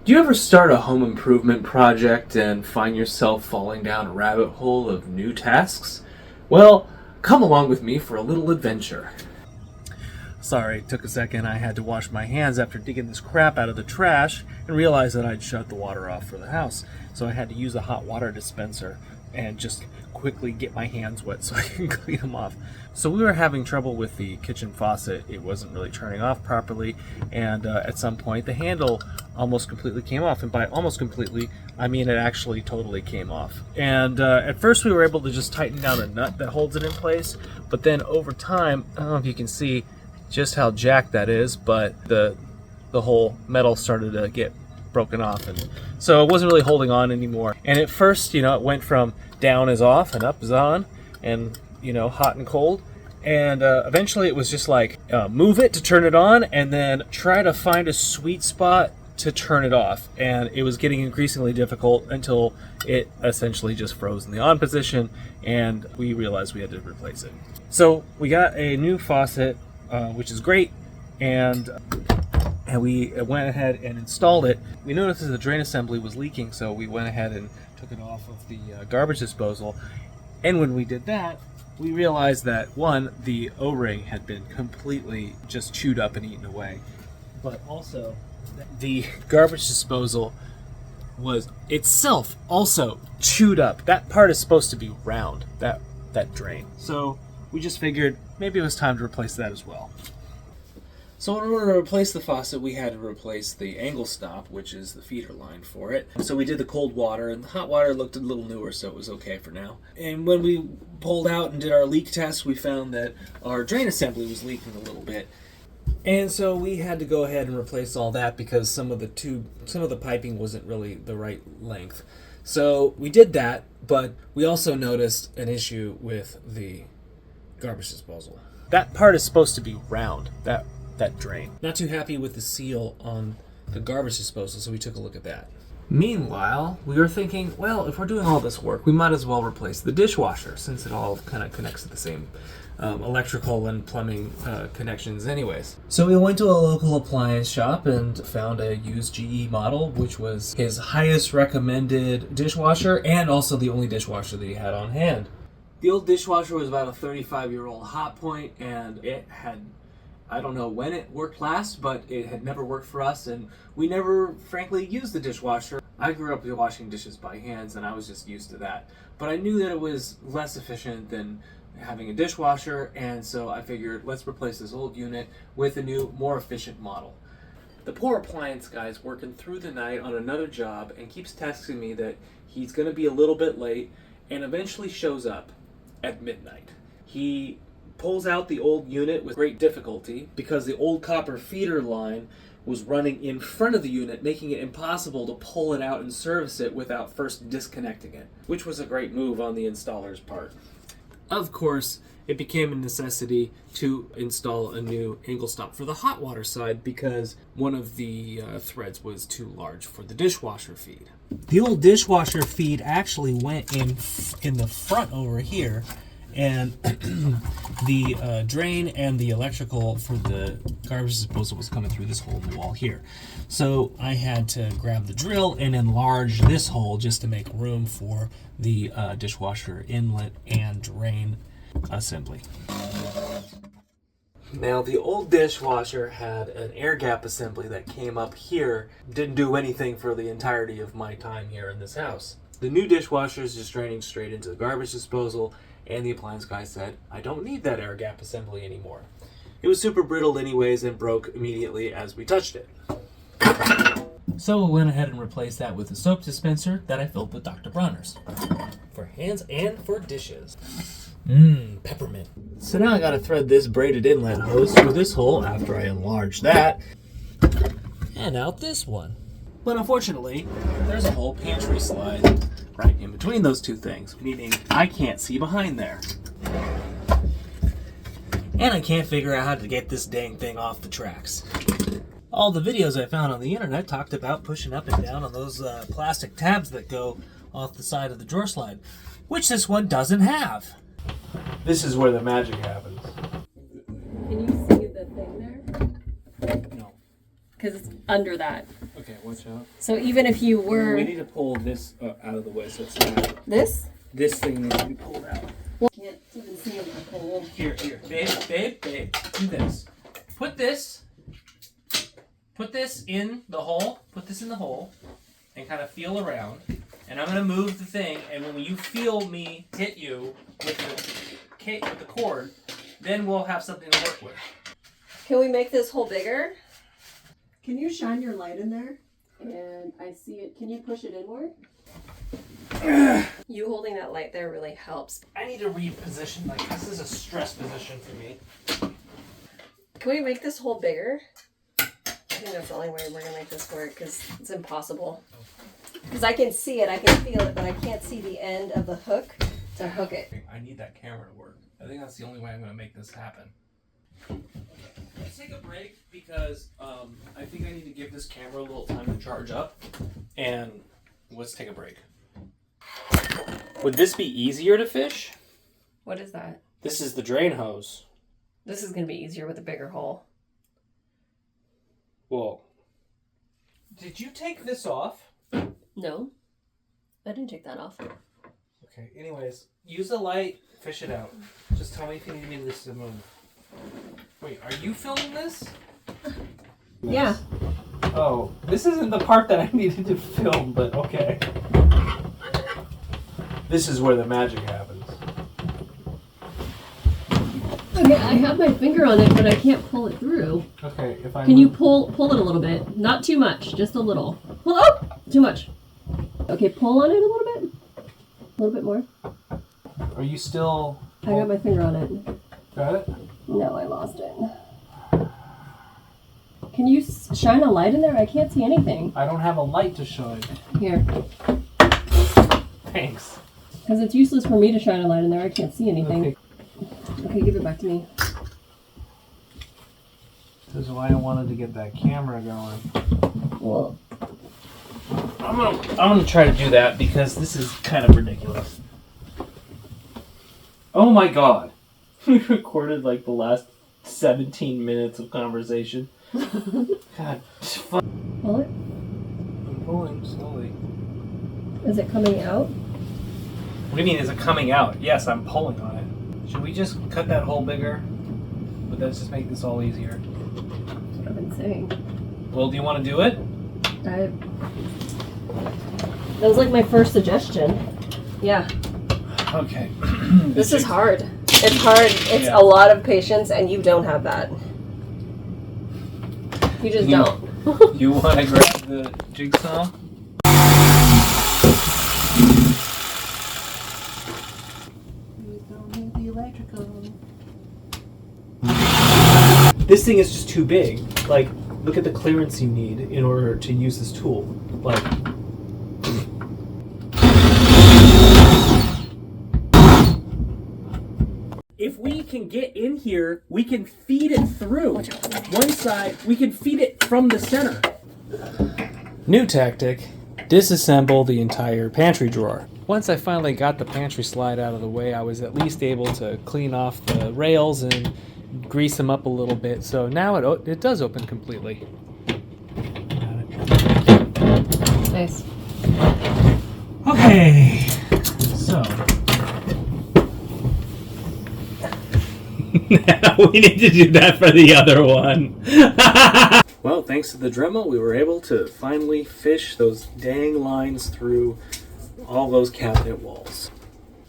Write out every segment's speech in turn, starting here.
Do you ever start a home improvement project and find yourself falling down a rabbit hole of new tasks? Well, come along with me for a little adventure. Sorry, it took a second. I had to wash my hands after digging this crap out of the trash and realized that I'd shut the water off for the house. So I had to use a hot water dispenser and just quickly get my hands wet so I can clean them off. So we were having trouble with the kitchen faucet. It wasn't really turning off properly, and at some point the handle almost completely came off. And by almost completely, I mean it actually totally came off. And at first we were able to just tighten down the nut that holds it in place, but then over time, I don't know if you can see just how jacked that is, but the whole metal started to get broken off, and so it wasn't really holding on anymore. And at first, it went from down is off and up is on, and hot and cold, and eventually it was just like move it to turn it on and then try to find a sweet spot to turn it off. And it was getting increasingly difficult until it essentially just froze in the on position, and we realized we had to replace it. So we got a new faucet, which is great, and we went ahead and installed it. We noticed that the drain assembly was leaking, so we went ahead and took it off of the garbage disposal. And when we did that, we realized that, one, the O-ring had been completely just chewed up and eaten away, but also the garbage disposal was itself also chewed up. That part is supposed to be round, that drain. So we just figured maybe it was time to replace that as well. So in order to replace the faucet, we had to replace the angle stop, which is the feeder line for it. So we did the cold water, and the hot water looked a little newer, so it was okay for now. And when we pulled out and did our leak test, we found that our drain assembly was leaking a little bit. And so we had to go ahead and replace all that because some of the piping wasn't really the right length. So we did that, but we also noticed an issue with the garbage disposal. That part is supposed to be round, that drain. Not too happy with the seal on the garbage disposal, so we took a look at that. Meanwhile, we were thinking, well, if we're doing all this work, we might as well replace the dishwasher, since it all kind of connects to the same electrical and plumbing connections anyways. So we went to a local appliance shop and found a used GE model, which was his highest recommended dishwasher and also the only dishwasher that he had on hand. The old dishwasher was about a 35-year-old hot point, and it had, I don't know when it worked last, but it had never worked for us, and we never, frankly, used the dishwasher. I grew up washing dishes by hands, and I was just used to that. But I knew that it was less efficient than having a dishwasher, and so I figured, let's replace this old unit with a new, more efficient model. The poor appliance guy's working through the night on another job and keeps texting me that he's going to be a little bit late, and eventually shows up at midnight. He pulls out the old unit with great difficulty because the old copper feeder line was running in front of the unit, making it impossible to pull it out and service it without first disconnecting it, which was a great move on the installer's part. Of course, it became a necessity to install a new angle stop for the hot water side because one of the threads was too large for the dishwasher feed. The old dishwasher feed actually went in the front over here, and the drain and the electrical for the garbage disposal was coming through this hole in the wall here. So I had to grab the drill and enlarge this hole just to make room for the dishwasher inlet and drain assembly. Now, the old dishwasher had an air gap assembly that came up here. Didn't do anything for the entirety of my time here in this house. The new dishwasher is just draining straight into the garbage disposal, and the appliance guy said, I don't need that air gap assembly anymore. It was super brittle anyways and broke immediately as we touched it. So we went ahead and replaced that with a soap dispenser that I filled with Dr. Bronner's. For hands and for dishes. Peppermint. So now I gotta thread this braided inlet hose through this hole after I enlarge that. And out this one. But unfortunately, there's a whole pantry slide right in between those two things, meaning I can't see behind there. And I can't figure out how to get this dang thing off the tracks. All the videos I found on the internet talked about pushing up and down on those plastic tabs that go off the side of the drawer slide, which this one doesn't have. This is where the magic happens. Can you see the thing there? No. because it's under that. Okay, watch out. So even if you were... We need to pull this out of the way so it's not... This? This thing needs to be pulled out. Well, I can't even see it with the pole. Here. Babe. Do this. Put this in the hole. Put this in the hole and kind of feel around. And I'm going to move the thing, and when you feel me hit you with the cord, then we'll have something to work with. Can we make this hole bigger? Can you shine your light in there? And I see it. Can you push it in more? You holding that light there really helps. I need to reposition, like, this is a stress position for me. Can we make this hole bigger? I think that's the only way we're going to make this work, because it's impossible. Because I can see it, I can feel it, but I can't see the end of the hook to hook it. I need that camera to work. I think that's the only way I'm going to make this happen. Let's take a break because I think I need to give this camera a little time to charge up. And let's take a break. Would this be easier to fish? What is that? This is the drain hose. This is going to be easier with a bigger hole. Well, did you take this off? No, I didn't take that off. Okay, anyways, use the light, fish it out. Just tell me if you need me to move. Wait, are you filming this? Yeah. Oh, this isn't the part that I needed to film, but okay. This is where the magic happens. Okay, I have my finger on it, but I can't pull it through. Okay, if I Can you pull it a little bit? Not too much, just a little. Pull up! Too much. Okay, pull on it a little bit. A little bit more. Are you still... I got my finger on it. Got it? No, I lost it. Can you shine a light in there? I can't see anything. I don't have a light to shine. Here. Thanks. Because it's useless for me to shine a light in there. I can't see anything. Okay, give it back to me. This is why I wanted to get that camera going. Well, I'm gonna try to do that because this is kind of ridiculous. Oh my god. We recorded like the last 17 minutes of conversation. God. pull it. I'm pulling slowly. Is it coming out? What do you mean, is it coming out? Yes, I'm pulling on it. Should we just cut that hole bigger? Would that just make this all easier? That's what I've been saying. Well, do you want to do it? That was like my first suggestion. Yeah. Okay. This is hard. It's hard. It's a lot of patience, and you don't have that. You just don't. You want to grab the jigsaw? This thing is just too big. Like, look at the clearance you need in order to use this tool. Like... If we can get in here, we can feed it through. One side, we can feed it from the center. New tactic. Disassemble the entire pantry drawer. Once I finally got the pantry slide out of the way, I was at least able to clean off the rails and grease them up a little bit. So now it does open completely. Nice. Okay, so we need to do that for the other one. Well, thanks to the Dremel, we were able to finally fish those dang lines through all those cabinet walls.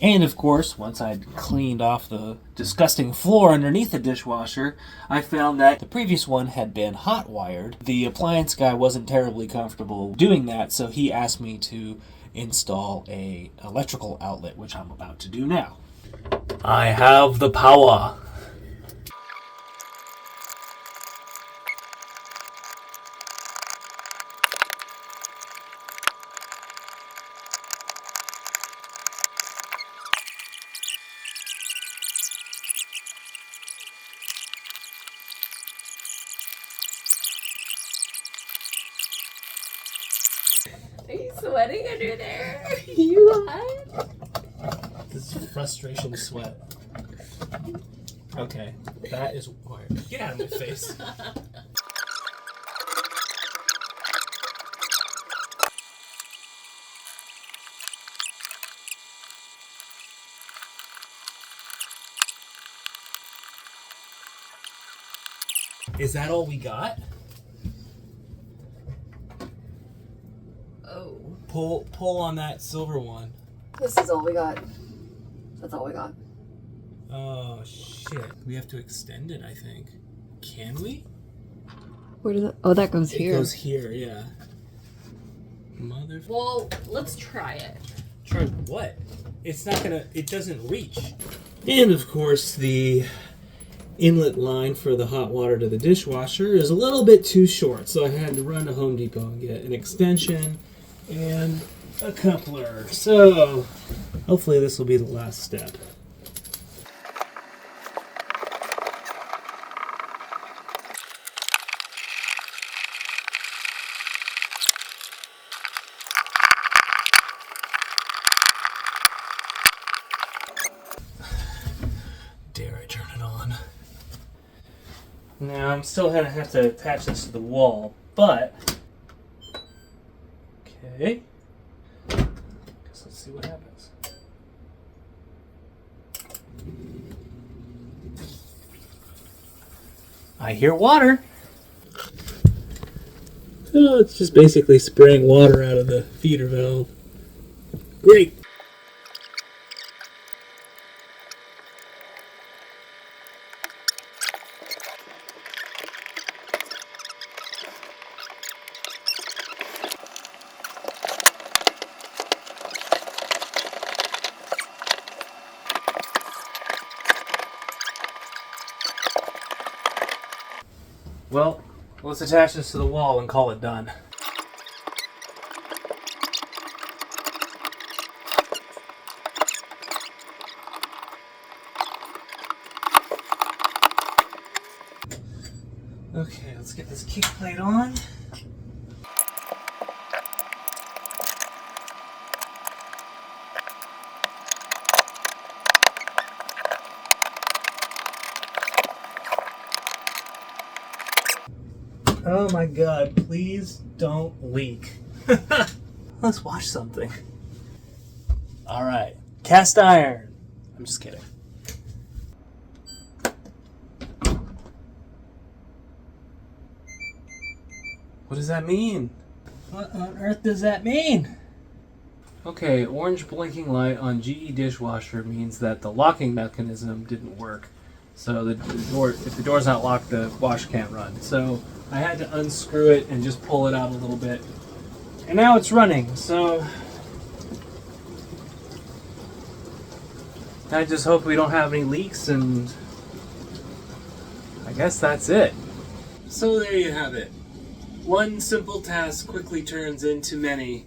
And of course, once I'd cleaned off the disgusting floor underneath the dishwasher, I found that the previous one had been hot wired. The appliance guy wasn't terribly comfortable doing that, so he asked me to install a electrical outlet, which I'm about to do now. I have the power. Are you sweating under there? You hot? This is frustration sweat. Okay, that is wired. Get out of my face. Is that all we got? Oh. Pull on that silver one. This is all we got. That's all we got. Oh shit. We have to extend it, I think. Can we? Where does that? Oh, that goes here. It goes here, yeah. Mother. Well, let's try it. Try what? It's not gonna. It doesn't reach. And of course, the inlet line for the hot water to the dishwasher is a little bit too short, so I had to run to Home Depot and get an extension and a coupler. So hopefully this will be the last step. Dare I turn it on? Now I'm still gonna have to attach this to the wall, but okay. Guess let's see what happens. I hear water. Oh, it's just basically spraying water out of the feeder valve. Great. Well, let's attach this to the wall and call it done. Okay, let's get this kick plate on. Oh my god, please don't leak. Let's watch something. Alright, cast iron. I'm just kidding. What does that mean? What on earth does that mean? Okay, orange blinking light on GE dishwasher means that the locking mechanism didn't work. So the door, if the door's not locked, the wash can't run. So I had to unscrew it and just pull it out a little bit. And now it's running, so I just hope we don't have any leaks, and I guess that's it. So there you have it. One simple task quickly turns into many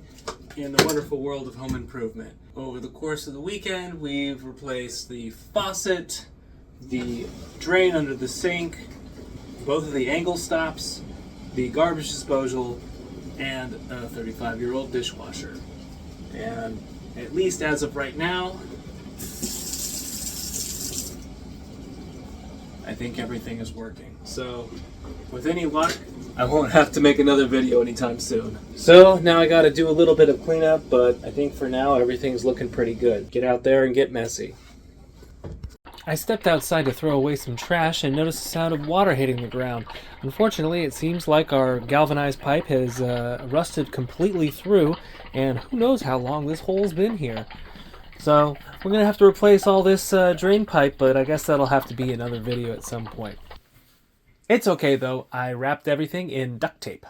in the wonderful world of home improvement. Over the course of the weekend, we've replaced the faucet, the drain under the sink, both of the angle stops, the garbage disposal, and a 35-year-old dishwasher. And at least as of right now, I think everything is working. So with any luck, I won't have to make another video anytime soon. So now I gotta do a little bit of cleanup, but I think for now everything's looking pretty good. Get out there and get messy. I stepped outside to throw away some trash and noticed the sound of water hitting the ground. Unfortunately, it seems like our galvanized pipe has rusted completely through, and who knows how long this hole's been here. So we're going to have to replace all this drain pipe, but I guess that'll have to be another video at some point. It's okay though, I wrapped everything in duct tape.